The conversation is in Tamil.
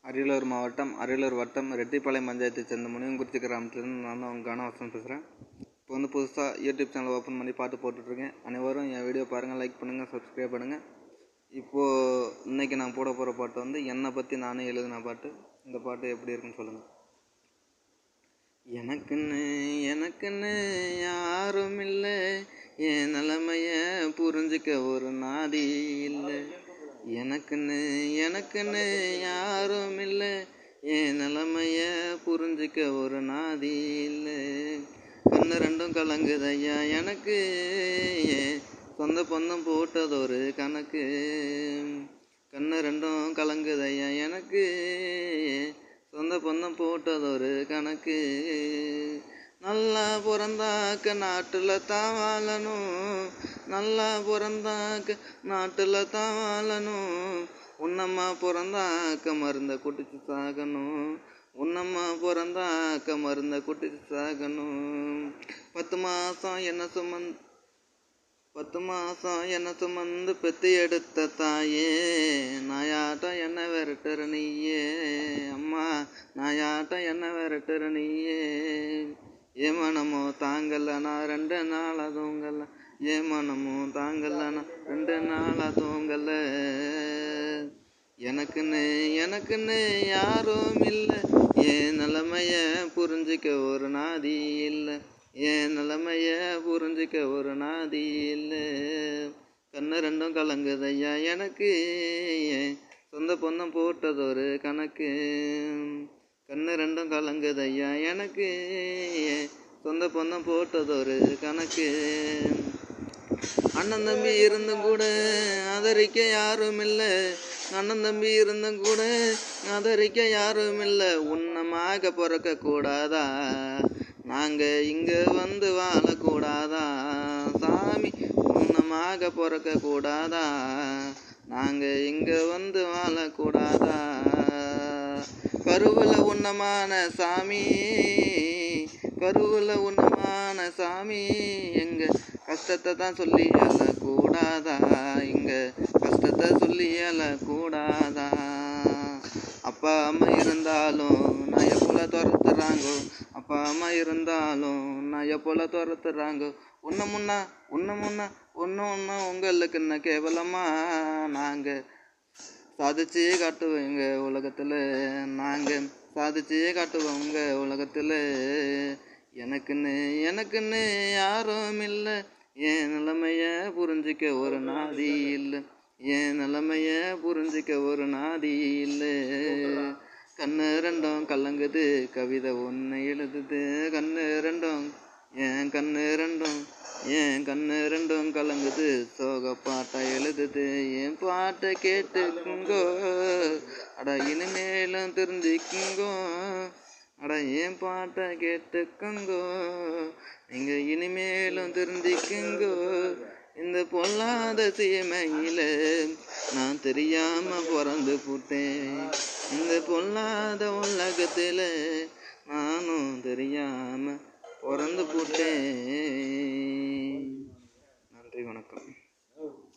அரியலூர் மாவட்டம் அரியலூர் வட்டம் ரெட்டிப்பாளையம் பஞ்சாயத்தைச் சேர்ந்த முனியங்குறிச்சி கிராமத்துலேருந்து நான் தான் அவங்க கனவாசன் பேசுகிறேன். இப்போ புதுசாக யூடியூப் சேனல் ஓப்பன் பண்ணி பாட்டு போட்டுட்ருக்கேன். அனைவரும் என் வீடியோ பாருங்கள், லைக் பண்ணுங்கள், சப்ஸ்கிரைப் பண்ணுங்கள். இப்போது இன்றைக்கி நான் போட போகிற பாட்டு என்னை பற்றி நானே எழுதின பாட்டு. இந்த பாட்டு எப்படி இருக்குன்னு சொல்லுங்கள். எனக்குன்னு யாரும் இல்லை, என் நிலைமைய புரிஞ்சிக்க ஒரு நாதி இல்லை. எனக்குன்னு யாரும் இல்லை, என் நிலைமைய புரிஞ்சிக்க ஒரு நாதி இல்லை. கண்ணு ரெண்டும் கலங்குதையா எனக்கு, சொந்த பந்தம் போட்டதொரு கணக்கு. கண்ணு ரெண்டும் கலங்குதையா எனக்கு, சொந்த பந்தம் போட்டதொரு கணக்கு. நல்லா பிறந்தாக்க நாட்டில் தான் வாழணும், நல்லா பிறந்தாக்க நாட்டில் தான் வாழணும். உன்னம்மா பிறந்தாக்க மருந்த குட்டிச்சு சாகணும், உன்னம்மா பிறந்தாக்க மருந்த குட்டிச்சு சாகணும். 10 மாதம் என்ன சுமந்து பெத்து எடுத்த தாயே, நாயாட்டம் என்ன விரட்டுற நீயே. அம்மா நாயாட்டம் என்ன விரட்டுற நீயே. ஏ மனமோ தாங்கல நான் 2 நாளாக தூங்கல, ஏ மனமோ தாங்கல நான் 2 நாளாக தூங்கல. எனக்குன்னு யாரும் இல்லை, என் நிலைமைய புரிஞ்சிக்க ஒரு நாதி இல்லை. என் நிலைமைய புரிஞ்சிக்க ஒரு நாதி இல்லை. கண்ணு ரெண்டும் கலங்குதையா எனக்கு, சொந்த பொந்தம் போட்டதொரு கணக்கு. கண்ணு ரெண்டும் கலங்குதையா எனக்கு, சொந்த பொந்தம் போட்டதொரு கணக்கு. அண்ணன் தம்பி இருந்தும் கூட ஆதரிக்க யாரும் இல்லை, அண்ணன் தம்பி இருந்தும் கூட ஆதரிக்க யாரும் இல்லை. உன்னமாக பிறக்க கூடாதா, நாங்க இங்க வந்து வாழக்கூடாதா. சாமி உன்னமாக பிறக்க கூடாதா, நாங்க இங்க வந்து வாழக்கூடாதா. கருவுல உன்னமான சாமி, கருவுல உன்னமான சாமி, எங்க கஷ்டத்தை தான் சொல்லி அழக்கூடாதா, இங்க கஷ்டத்தை சொல்லி அழக்கூடாதா. அப்பா அம்மா இருந்தாலும் நான் எப்போல துரத்துறாங்கோ, அப்பா அம்மா இருந்தாலும் நான் எப்போல துரத்துறாங்கோ. ஒன்று உங்களுக்கு என்ன கேவலமா, நாங்கள் சாதிச்சு காட்டுவோங்க உலகத்தில், நாங்கள் சாதிச்சு காட்டுவோங்க உலகத்தில். எனக்குன்னு யாரும் இல்லை, என் நிலைமைய புரிஞ்சிக்க ஒரு நாதி இல்லை. என் நிலைமைய புரிஞ்சிக்க ஒரு நாதி இல்லை. கண்ணு ரெண்டும் கலங்குது கவிதை ஒன்று எழுதுது. என் கண்ணு ரெண்டும் கலங்குது சோக பாட்டை எழுதுது. என் பாட்டை கேட்டுக்குங்கோ, அட இனிமேலும் தெரிஞ்சுக்குங்கோ. அட என் பாட்டை கேட்டுக்குங்கோ, நீங்க இனிமேலும் தெரிஞ்சுக்குங்கோ. இந்த பொல்லாத சீமையில நான் தெரியாம பிறந்து போட்டேன், இந்த பொல்லாத உலகத்துல நானும் தெரியாம பிறந்து போட்டேன். நன்றி, வணக்கம்.